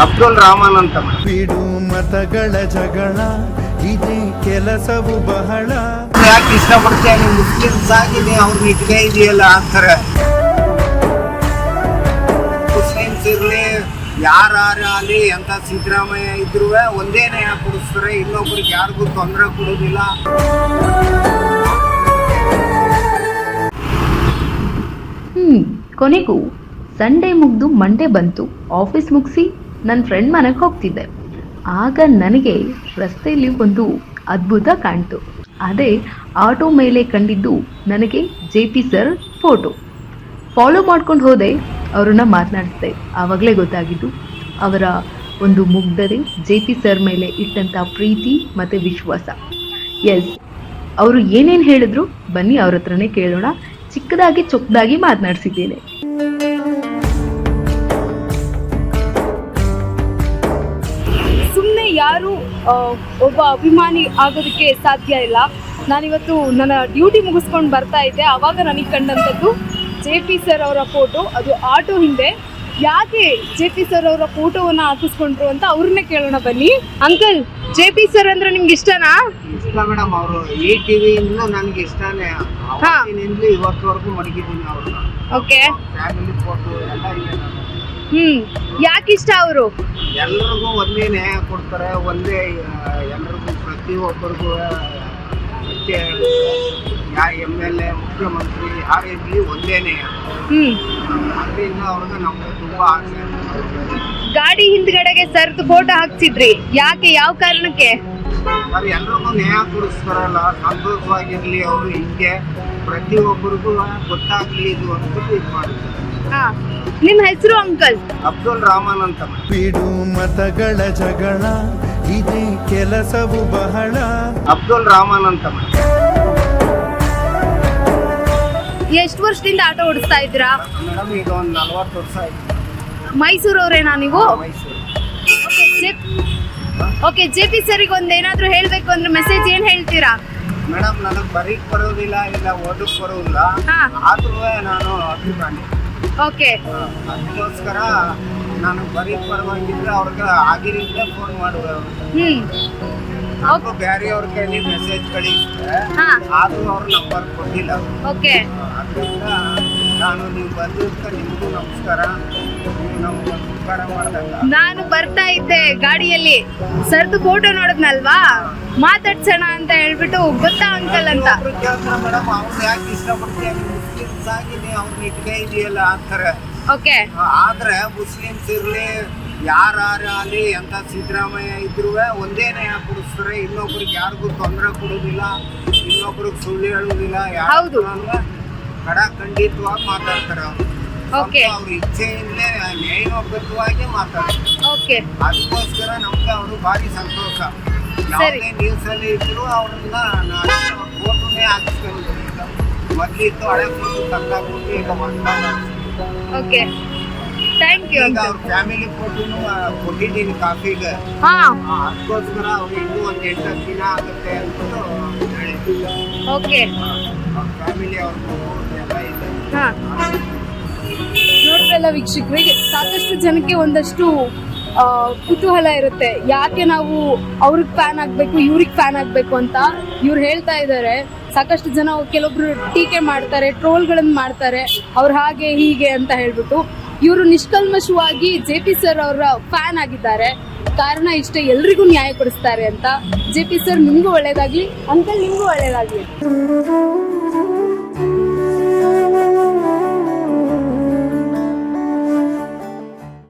ಅಬ್ದುಲ್ ರಹಮಾನ್ ಅಂತ. ಬಿಡು ಮತಗಳ ಜಗಳ ಇದೇ ಕೆಲಸವು ಬಹಳ. ಯಾಕೆ ಇಷ್ಟಪಡ್ತೀಯ ನೀವು ಮುಸ್ಲಿಮ್ಸ್ ಆಗಿ ಅವ್ರನ್ನ ಇಟ್ಕೇ ಇದೆಯಲ್ಲ ಅಂತಾರೆ. ಮುಸ್ಲಿಮ್ಸ್ ಇರ್ಲಿ ಯಾರಾಗಲಿ ಎಂತ ಸಿದ್ದರಾಮಯ್ಯ ಇದ್ರು ಒಂದೇ ನ್ಯಾಯ ಕೊಡಿಸ್ತಾರೆ, ಇನ್ನೊಬ್ರಿಗೆ ಯಾರಿಗೂ ತೊಂದರೆ ಕೊಡೋದಿಲ್ಲ. ಕೊನೆಗೂ ಸಂಡೇ ಮುಗ್ದು ಮಂಡೇ ಬಂತು. ಆಫೀಸ್ ಮುಗಿಸಿ ನನ್ನ ಫ್ರೆಂಡ್ ಮನೆಗೆ ಹೋಗ್ತಿದ್ದೆ. ಆಗ ನನಗೆ ರಸ್ತೆಯಲ್ಲಿ ಒಂದು ಅದ್ಭುತ ಕಾಣ್ತು. ಅದೇ ಆಟೋ ಮೇಲೆ ಕಂಡಿದ್ದು ನನಗೆ JP ಸರ್ ಫೋಟೋ. ಫಾಲೋ ಮಾಡ್ಕೊಂಡು ಹೋದೆ, ಅವ್ರನ್ನ ಮಾತನಾಡಿಸ್ದೆ. ಆವಾಗಲೇ ಗೊತ್ತಾಗಿದ್ದು ಅವರ ಒಂದು ಮುಗ್ಧತೆ, JP ಸರ್ ಮೇಲೆ ಇಟ್ಟಂಥ ಪ್ರೀತಿ ಮತ್ತು ವಿಶ್ವಾಸ. ಎಸ್, ಅವರು ಏನೇನು ಹೇಳಿದ್ರು ಬನ್ನಿ ಅವ್ರ ಹತ್ರನೇ ಕೇಳೋಣ. ಚಿಕ್ಕದಾಗಿ ಚೊಕ್ಕದಾಗಿ ಮಾತನಾಡಿಸಿದ್ದೇನೆ. ಸುಮ್ಮನೆ ಯಾರು ಒಬ್ಬ ಅಭಿಮಾನಿ ಆಗೋದಕ್ಕೆ ಸಾಧ್ಯ ಇಲ್ಲ. ನಾನಿವತ್ತು ನನ್ನ ಡ್ಯೂಟಿ ಮುಗಿಸ್ಕೊಂಡು ಬರ್ತಾ ಇದ್ದೆ, ಆವಾಗ ನನಗೆ ಕಂಡಂಥದ್ದು JP ಸರ್ ಅವರ ಫೋಟೋ. ಅದು ಆಟೋ ಹಿಂದೆ. ಯಾಕೆ JP ಸರ್ ಅವರ ಫೋಟೋವನ್ನು ಹಾಕಿಸ್ಕೊಂಡ್ರು ಅಂತ ಅವ್ರನ್ನೇ ಕೇಳೋಣ ಬನ್ನಿ. ಅಂಕಲ್, JP ಸರ್ ಅಂದ್ರೆ ನಿಮ್ಗೆ ಇಷ್ಟನಾ? ಇಷ್ಟ ಮೇಡಮ್. ಅವರು ಈ ಟಿವಿಯಿಂದ ನನಗೆ ಇಷ್ಟನೇ. ಅವತ್ತಿನಿಂದಲೂ ಇವತ್ತವರೆಗೂ ಮಡಗಿದ್ದೀನಿ ಅವ್ರನ್ನ. ಓಕೆ, ಫ್ಯಾಮಿಲಿ ಫೋಟೋ ಎಲ್ಲ ಇದೆ. ಯಾಕೆ ಇಷ್ಟ ಅವರು? ಎಲ್ಲರಿಗೂ ಒಂದೇ ನ್ಯಾಯ ಕೊಡ್ತಾರೆ, ಒಂದೇ ಎಲ್ಲರಿಗೂ ಪ್ರತಿಯೊಬ್ಬರಿಗೂ MLA ಮುಖ್ಯಮಂತ್ರಿ ಯಾರಿರ್ಲಿ ಒಂದೇ ನ್ಯಾಯ. ಅದರಿಂದ ಅವ್ರಿಗೆ ನಮ್ಗೆ ತುಂಬಾ ಆಸೆ. ಗಾಡಿ ಹಿಂದ್ಗಡೆಗೆ ಸರ್ದು ಫೋಟೋ ಹಾಕ್ಸಿದ್ರಿ, ಯಾಕೆ, ಯಾವ ಕಾರಣಕ್ಕೆ? ಅವ್ರು ಎಲ್ರಿಗೂ ನ್ಯಾಯ ಕೊಡಿಸ್ತಾರಲ್ಲ, ಸಂತೋಷವಾಗಿರ್ಲಿ, ಅವರು ಹಿಂಗೆ ಪ್ರತಿಯೊಬ್ಬರಿಗೂ ಗೊತ್ತಾಗ್ಲಿ ಇದು ಅಂದ್ಬಿಟ್ಟು ಇದು ಮಾಡ್ತಾರೆ. ನಿಮ್ ಹೆಸರು ಅಂಕಲ್? ಅಬ್ದುಲ್ ರಹಮಾನ್ ಅಂತ. ಬಿಡು ಮತಗಳ ಜಗಳ ಇದೇ ಕೆಲಸವು ಬಹಳ. ಅಬ್ದುಲ್ ರಹಮಾನ್ ಅಂತ. ಎಷ್ಟು ವರ್ಷದಿಂದ ಆಟೋ ಓಡಿಸ್ತಾ ಇದ್ದೀರಾ? ಮೇಡಮ್ ಈಗ ಒಂದು 40 ವರ್ಷ ಆಯ್ತು. ಮೈಸೂರವ್ರೇನಾ ನೀವು? ಮೈಸೂರು. ಓಕೆ, JP ಸರಿಗೆ ಒಂದು ಏನಾದರೂ ಹೇಳಬೇಕು ಅಂದ್ರೆ ಮೆಸೇಜ್ ಏನು ಹೇಳ್ತೀರಾ? ಮೇಡಮ್, ನನಗೆ ಬರೀಕ್ ಬರೋದಿಲ್ಲ, ಇಲ್ಲ ಓದಕ್ ಬರೋದಿಲ್ಲ, ಆದ್ರೂ ನಾನು ಅಭಿಮಾನಿ. ಓಕೆ, ಅದಕ್ಕೋಸ್ಕರ ನಾನು ಬರೀಕ್ ಬರುವಾಗಿದ್ರೆ ಅವ್ರಿಗೆ ಆಗಿರಿಂದ ಫೋನ್ ಮಾಡುವೆ. ನಾವು ಬೇರೆಯವ್ರ ಕೈಲಿ ಮೆಸೇಜ್ ಕಳಿಸಿದ್ರೆ ಆದ್ರೂ ಅವ್ರ ನಂಬರ್ ಕೊಟ್ಟಿಲ್ಲ. ಓಕೆ, ಅದರಿಂದ ನಾನು ನೀವು ಬಂದಿದ್ದ ನಿಮಗೂ ನಮಸ್ಕಾರ. ನೀವು ನಮ್ಗೆ ಉಪಕಾರ ಮಾಡಿದಾಗ ನಾನು ಬರ್ತಾ ಇದ್ದೆ ಗಾಡಿಯಲ್ಲಿ, ಸರ್ದು ಫೋಟೋ ನೋಡಿದ್ನಲ್ವಾ, ಮಾತಾಡ್ಸೋಣ ಅಂತ ಹೇಳ್ಬಿಟ್ಟು ಗೊತ್ತಾ ಅಂಕಲ್ ಅಂತ. ಮೇಡಮ್, ಅವ್ರು ಯಾಕೆ ಇಷ್ಟಪಡ್ತೀಯ ನೀವು ಮುಸ್ಲಿಮ್ಸ್ ಆಗಿ ಅವ್ರನ್ನ ಇಟ್ಕೇ ಇದೆಯಲ್ಲ ಅಂತಾರೆ. ಓಕೆ, ಆದ್ರೆ ಮುಸ್ಲಿಮ್ಸ್ ಇರ್ಲಿ ಯಾರಾಗಲಿ ಎಂತ ಸಿದ್ದರಾಮಯ್ಯ ಇದ್ರು ಒಂದೇ ನ್ಯಾಯ ಕೊಡಿಸ್ತಾರೆ, ಇನ್ನೊಬ್ರಿಗೆ ಯಾರಿಗೂ ತೊಂದರೆ ಕೊಡೋದಿಲ್ಲ, ಇನ್ನೊಬ್ರಿಗೆ ಸುಳ್ಳು ಹೇಳುದಿಲ್ಲ, ಹೌದು. ಖಂಡಿತವಾಗಿ ಮಾತಾಡ್ತಾರೆ ಅವರು. ಓಕೆ, ಅವ್ರ ಇಚ್ಛೆಯಿಂದಲೇ ನ್ಯಾಯೋಪಯುಕ್ತವಾಗಿ ಮಾತಾಡ್ತಾರೆ. ಓಕೆ, ಅದಕ್ಕೋಸ್ಕರ ನಮ್ಗೆ ಅವರು ಭಾರಿ ಸಂತೋಷ. ಯಾವುದೇ ನ್ಯೂಸ್ ಅಲ್ಲಿ ಇದ್ರು ಅವ್ರನ್ನ ನಾನು ಫೋಟೋನೇ ಹಾಕಿಸ್ಕೊಂಡು ಮೊದ್ಲಿತ್ತು ಹಳೆ ಫೋಟೋ ತಂದಾಕೊಂಡು ಈಗ ಓಕೆ, ಥ್ಯಾಂಕ್ ಯು. ಈಗ ಅವ್ರ ಫ್ಯಾಮಿಲಿ ಫೋಟೋನು ಕೊಟ್ಟಿದ್ದೀನಿ ಕಾಫಿಗೆ. ಅದಕ್ಕೋಸ್ಕರ ಅವ್ರು ಇನ್ನೂ ಒಂದು 8 ದಿನ ಆಗುತ್ತೆ ಅಂದ್ಬಿಟ್ಟು ಹೇಳಿದ್ರು. ಓಕೆ, ಅವ್ರ ಫ್ಯಾಮಿಲಿ ಅವ್ರ ಎಲ್ಲ ಇದೆ. ನೋಡ್ರಲ್ಲ ವೀಕ್ಷಕರಿಗೆ, ಸಾಕಷ್ಟು ಜನಕ್ಕೆ ಒಂದಷ್ಟು ಕುತೂಹಲ ಇರುತ್ತೆ, ಯಾಕೆ ನಾವು ಅವ್ರಿಗೆ ಫ್ಯಾನ್ ಆಗಬೇಕು, ಇವ್ರಿಗೆ ಫ್ಯಾನ್ ಆಗಬೇಕು ಅಂತ. ಇವ್ರು ಹೇಳ್ತಾ ಇದ್ದಾರೆ, ಸಾಕಷ್ಟು ಜನ ಕೆಲವೊಬ್ರು ಟೀಕೆ ಮಾಡ್ತಾರೆ, ಟ್ರೋಲ್ಗಳನ್ನು ಮಾಡ್ತಾರೆ, ಅವ್ರು ಹಾಗೆ ಹೀಗೆ ಅಂತ ಹೇಳ್ಬಿಟ್ಟು. ಇವರು ನಿಷ್ಕಲ್ಮಶವಾಗಿ JP ಸರ್ ಅವರ ಫ್ಯಾನ್ ಆಗಿದ್ದಾರೆ. ಕಾರಣ ಇಷ್ಟೇ, ಎಲ್ರಿಗೂ ನ್ಯಾಯ ಕೊಡಿಸ್ತಾರೆ ಅಂತ. JP ಸರ್ ನಿಮಗೂ ಒಳ್ಳೇದಾಗ್ಲಿ, ಅಂಕಲ್ ನಿಮಗೂ ಒಳ್ಳೇದಾಗ್ಲಿ.